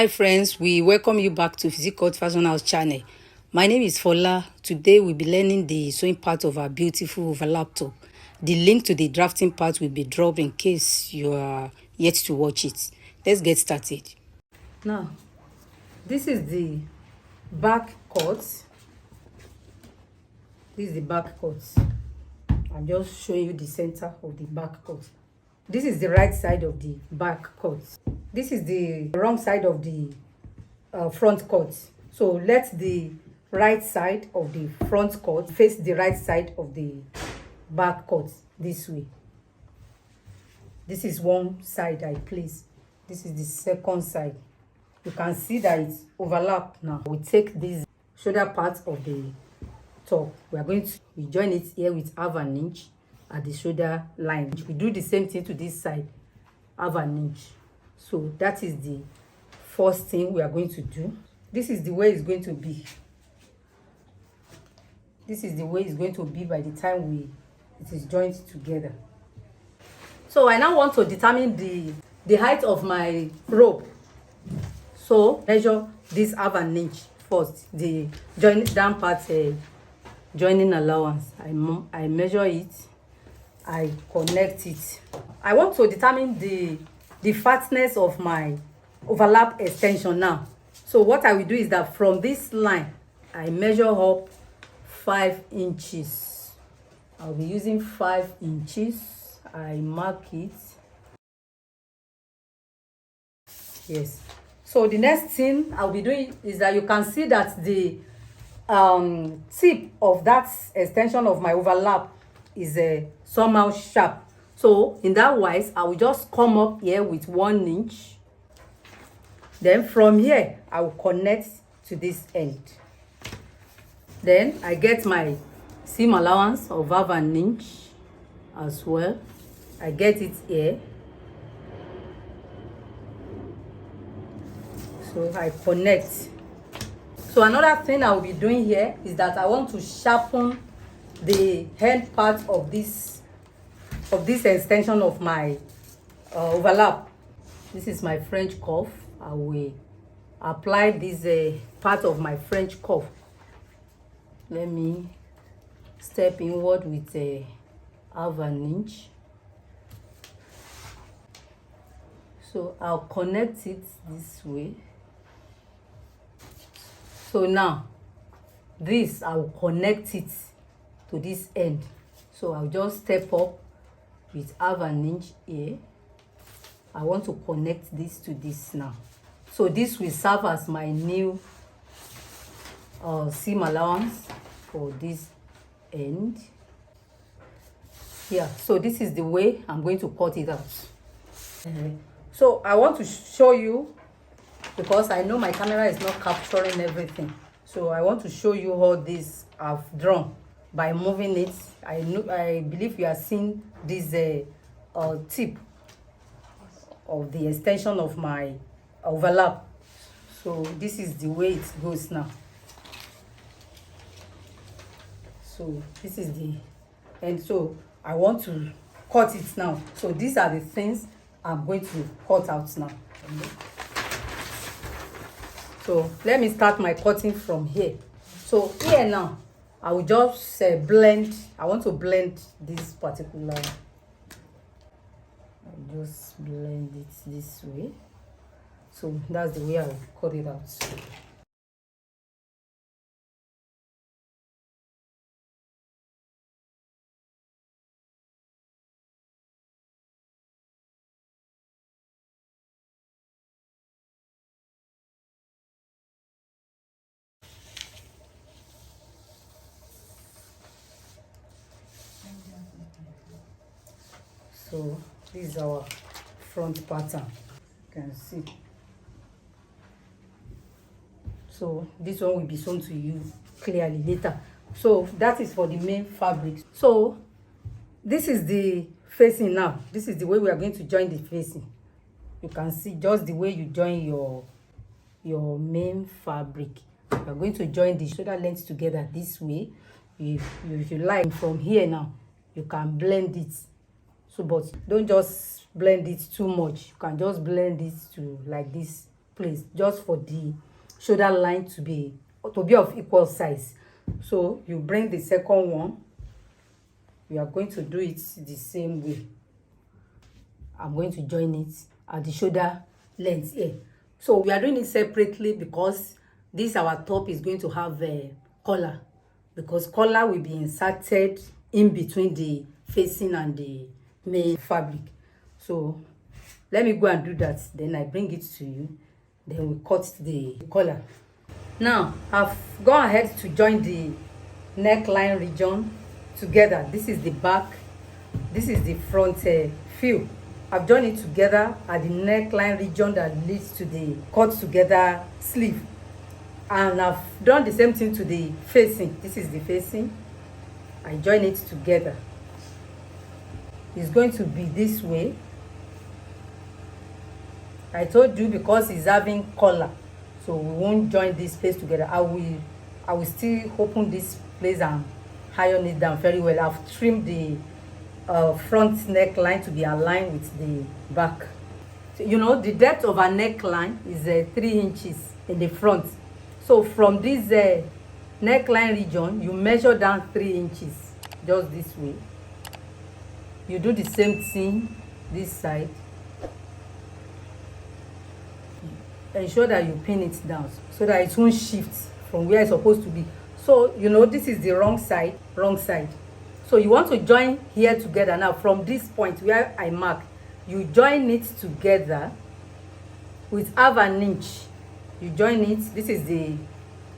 Hi friends, we welcome you back to Physique Fashion House channel. My name is Fola. Today we'll be learning the sewing part of our beautiful overlap top. The link to the drafting part will be dropped in case you are yet to watch it. Let's get started. Now, this is the back cut. This is the back cut. I'm just showing you the center of the back cut. This is the right side of the back cut. This is the wrong side of the front cut. So let the right side of the front cut face the right side of the back cut this way. This is one side I place. This is the second side. You can see that it's overlapped now. We take this shoulder part of the top. We are going to join it here with half an inch at the shoulder line. We do the same thing to this side, half an inch. So that is the first thing we are going to do. This is the way it's going to be. This is the way it's going to be by the time it is joined together. So I now want to determine the height of my rope. So measure this half an inch first. The join down part joining allowance. I measure it. I connect it. I want to determine the fatness of my overlap extension now. So what I will do is that from this line, I measure up 5 inches. I'll be using 5 inches. I mark it. Yes. So the next thing I'll be doing is that you can see that the tip of that extension of my overlap is somehow sharp. So in that wise, I will just come up here with 1 inch. Then from here, I will connect to this end. Then I get my seam allowance of half an inch as well. I get it here. So I connect. So another thing I will be doing here is that I want to sharpen the end part of this extension of my overlap. This is my French cuff. I will apply this part of my French cuff. Let me step inward with half an inch. So I'll connect it this way. So now this I will connect it to this end. So I'll just step up with half an inch here. I want to connect this to this now. So this will serve as my new seam allowance for this end. Yeah, so this is the way I'm going to cut it out. So I want to show you, because I know my camera is not capturing everything. So I want to show you how this I've drawn by moving it. I believe you are seeing this tip of the extension of my overlap. So this is the way it goes now. So this is the end. So I want to cut it now. So these are the things I'm going to cut out now. So let me start my cutting from here. So here now, I will just blend. I want to blend this particular. I'll just blend it this way. So that's the way I will cut it out. So this is our front pattern. You can see. So this one will be shown to you clearly later. So that is for the main fabric. So this is the facing now. This is the way we are going to join the facing. You can see just the way you join your main fabric. You are going to join the shoulder lengths together this way. If you like, from here now, you can blend it. So but don't just blend it too much. You can just blend it to like this place, just for the shoulder line to be of equal size. So you bring the second one. We are going to do it the same way. I'm going to join it at the shoulder length here. So we are doing it separately because this our top is going to have a collar, because collar will be inserted in between the facing and the main fabric. So let me go and do that, then I bring it to you, then we cut the collar. Now I've gone ahead to join the neckline region together. This is the back, this is the front feel. I've joined it together at the neckline region that leads to the cut together sleeve, and I've done the same thing to the facing. This is the facing. I join it together. It's going to be this way. I told you because it's having collar, so we won't join this place together. I will still open this place and iron it down very well. I've trimmed the front neckline to be aligned with the back. So, you know, the depth of our neckline is 3 inches in the front. So from this neckline region, you measure down 3 inches, just this way. You do the same thing this side. Ensure that you pin it down so that it won't shift from where it's supposed to be. So you know, this is the wrong side. So you want to join here together. Now from this point where I mark, you join it together with half an inch. You join it. This is the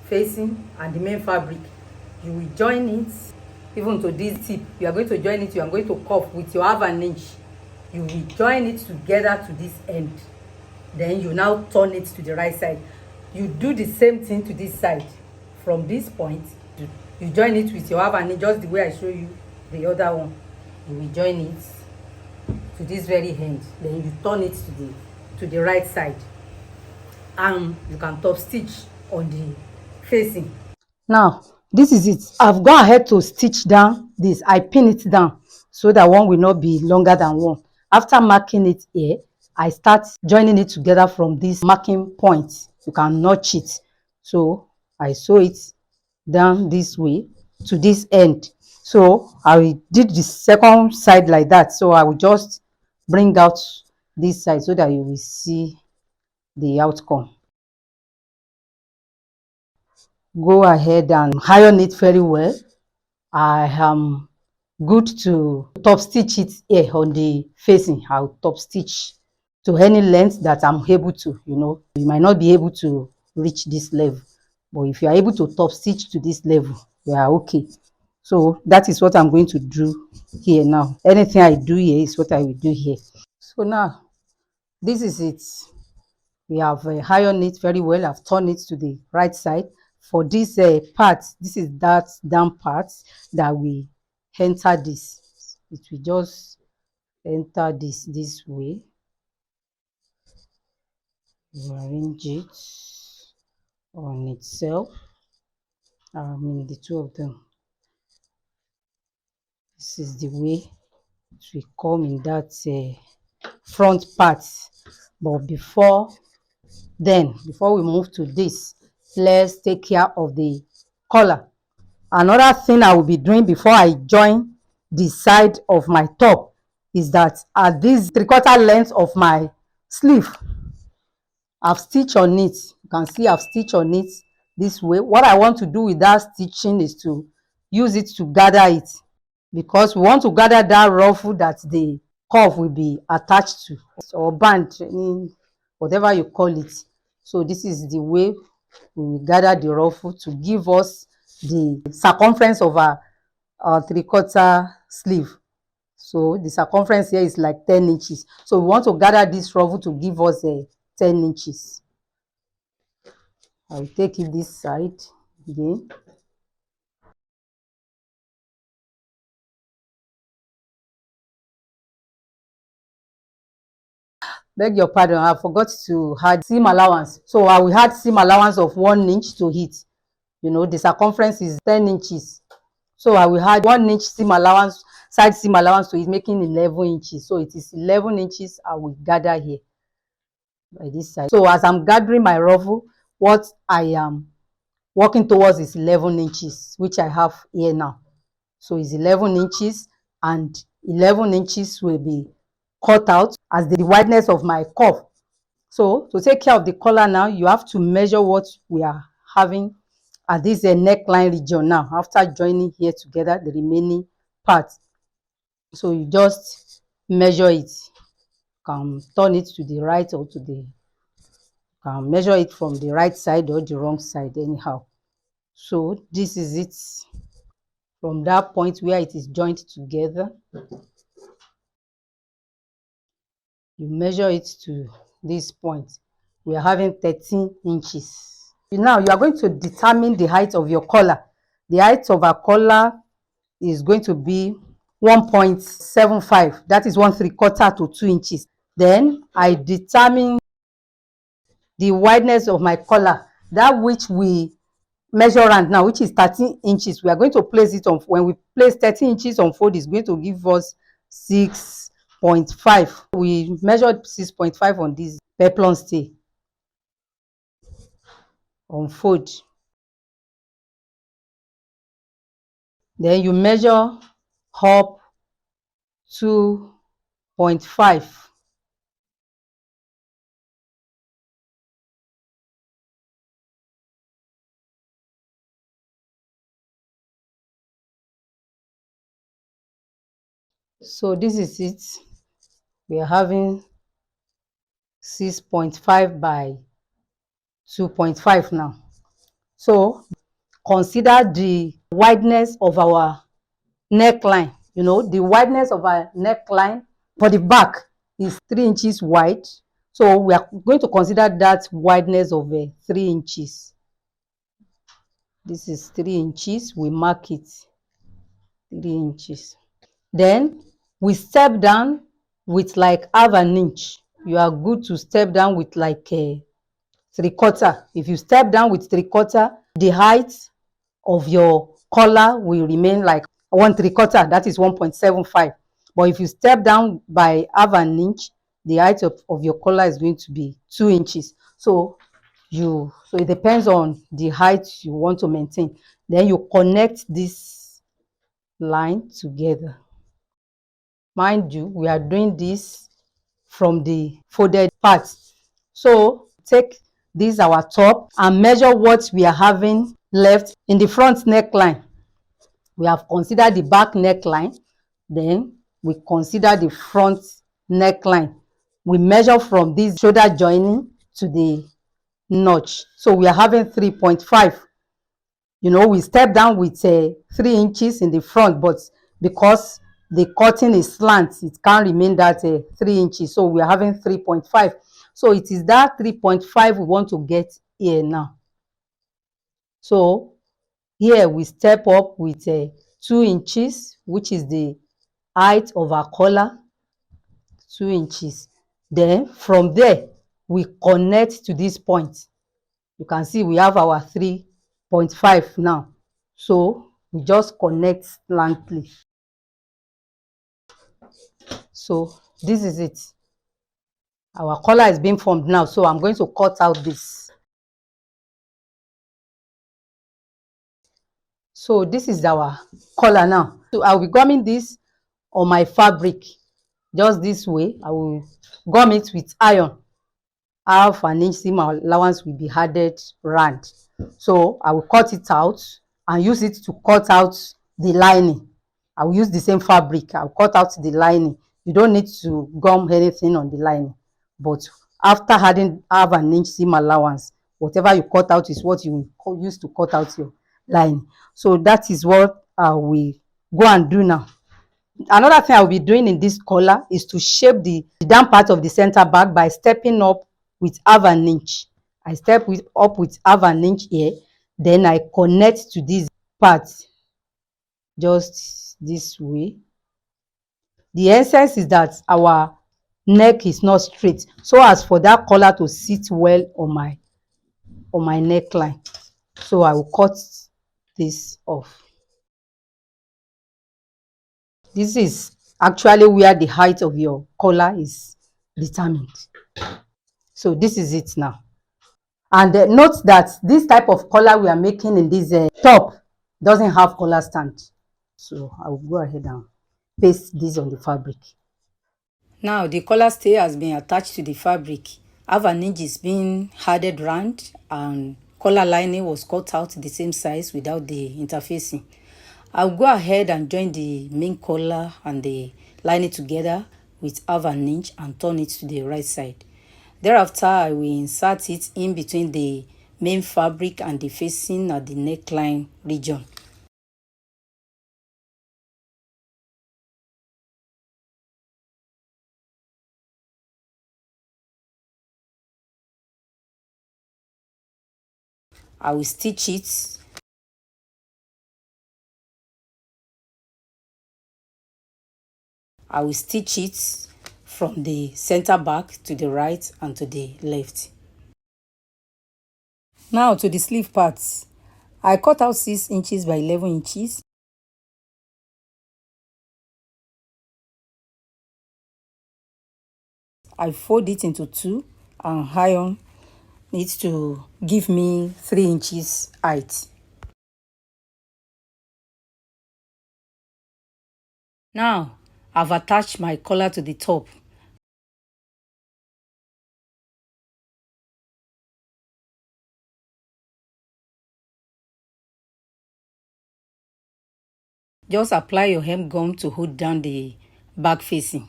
facing and the main fabric. You will join it even to this tip. You are going to join it. You are going to cuff with your half an inch. You will join it together to this end. Then you now turn it to the right side. You do the same thing to this side. From this point, you join it with your half an inch, just the way I show you the other one. You will join it to this very end. Then you turn it to the right side, and you can top stitch on the facing. Now this is it. I've gone ahead to stitch down this. I pin it down so that one will not be longer than one. After marking it here, I start joining it together from this marking point. You can notch it. So I sew it down this way to this end. So I did the second side like that. So I will just bring out this side so that you will see the outcome. Go ahead and iron it very well. I am good to top stitch it here on the facing. I'll top stitch to any length that I'm able to. You know, you might not be able to reach this level, but if you are able to top stitch to this level, you are okay. So that is what I'm going to do here now. Anything I do here is what I will do here. So now this is it. We have ironed it very well. I've turned it to the right side. For this part, this is that down part that we enter this. It will just enter this way. You arrange it on itself. I mean the two of them. This is the way it will come in that front part. But before we move to this, let's take care of the collar. Another thing I will be doing before I join the side of my top is that at this 3/4 length of my sleeve, I've stitched on it. You can see I've stitched on it this way. What I want to do with that stitching is to use it to gather it, because we want to gather that ruffle that the cuff will be attached to, or band, whatever you call it. So this is the way we will gather the ruffle to give us the circumference of our 3/4 sleeve. So the circumference here is like 10 inches. So we want to gather this ruffle to give us 10 inches. I will take it this side again. Beg your pardon, I forgot to add seam allowance. So I will add seam allowance of 1 inch to it. You know, the circumference is 10 inches. So I will add 1 inch seam allowance, side seam allowance to it, making 11 inches. So it is 11 inches I will gather here. by this side. So as I'm gathering my ruffle, what I am working towards is 11 inches, which I have here now. So it's 11 inches, and 11 inches will be cut out as the wideness of my cuff. So to take care of the collar now, you have to measure what we are having at this neckline region now, after joining here together the remaining part. So you just measure it. You can turn it to the right or to the, you can measure it from the right side or the wrong side, anyhow. So this is it. From that point where it is joined together, you measure it to this point. We are having 13 inches. Now you are going to determine the height of your collar. The height of our collar is going to be 1.75. That is 1/3 to 2 inches. Then I determine the wideness of my collar, that which we measure around now, which is 13 inches. We are going to place it on, when we place 13 inches on fold, is going to give us 6.5. We measured 6.5 on this peplon stay on fold. Then you measure up 2.5. So this is it. We are having 6.5 by 2.5 now. So consider the wideness of our neckline. You know, the wideness of our neckline for the back is 3 inches wide. So we are going to consider that wideness of 3 inches. This is 3 inches. We mark it 3 inches. Then we step down with like half an inch. You are good to step down with like a 3/4. If you step down with 3/4, the height of your collar will remain like 1/3. That is 1.75. But if you step down by half an inch, the height of your collar is going to be 2 inches. So it depends on the height you want to maintain. Then you connect this line together. Mind you, we are doing this from the folded part. So take this our top and measure what we are having left in the front neckline. We have considered the back neckline, then we consider the front neckline. We measure from this shoulder joining to the notch. So we are having 3.5. You know, we step down with 3 inches in the front, but because the cutting is slant, it can't remain that 3 inches. So we are having 3.5. So it is that 3.5 we want to get here now. So here we step up with 2 inches, which is the height of our collar, 2 inches. Then from there, we connect to this point. You can see we have our 3.5 now. So we just connect slantly. So this is it. Our collar is being formed now. So I'm going to cut out this. So this is our collar now. So I'll be gumming this on my fabric. Just this way. I will gum it with iron. Half an inch seam allowance will be added round. So I will cut it out and use it to cut out the lining. I will use the same fabric. I'll cut out the lining. You don't need to gum anything on the lining. But after adding half an inch seam allowance, whatever you cut out is what you will use to cut out your lining. So that is what we go and do now. Another thing I will be doing in this collar is to shape the down part of the center back by stepping up with half an inch. I step up with half an inch here, then I connect to this part just this way. The essence is that our neck is not straight, so as for that collar to sit well on my neckline. So I will cut this off. This is actually where the height of your collar is determined. So this is it now. And note that this type of collar we are making in this top doesn't have collar stand. So I will go ahead and paste this on the fabric. Now the collar stay has been attached to the fabric. Half an inch is being added round, and collar lining was cut out the same size without the interfacing. I'll go ahead and join the main collar and the lining together with half an inch and turn it to the right side. Thereafter, I will insert it in between the main fabric and the facing at the neckline region. I will stitch it. I will stitch it from the center back to the right and to the left. Now to the sleeve parts. I cut out 6 inches by 11 inches. I fold it into 2 and iron it to give me 3 inches height. Now I've attached my collar to the top. Just apply your hem gum to hold down the back facing.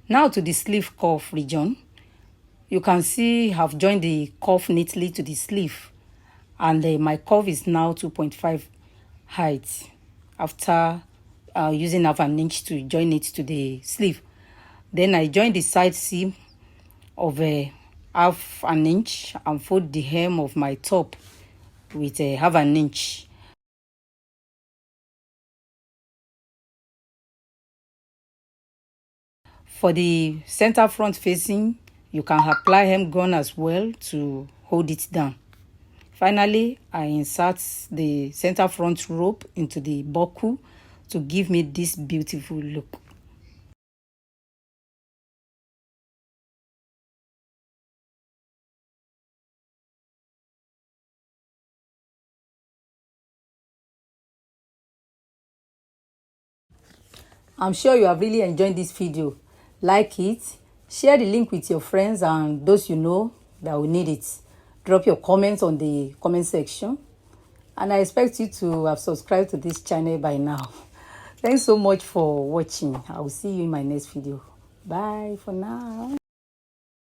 Now to the sleeve cuff region. You can see I've joined the cuff neatly to the sleeve, and my cuff is now 2.5 height after using half an inch to join it to the sleeve. Then I join the side seam of half an inch and fold the hem of my top with half an inch. For the center front facing, you can apply hem gun as well to hold it down. Finally, I insert the center front rope into the buckle to give me this beautiful look. I'm sure you have really enjoyed this video. Like it, share the link with your friends and those you know that will need it. Drop your comments on the comment section. And I expect you to have subscribed to this channel by now. Thanks so much for watching. I will see you in my next video. Bye for now.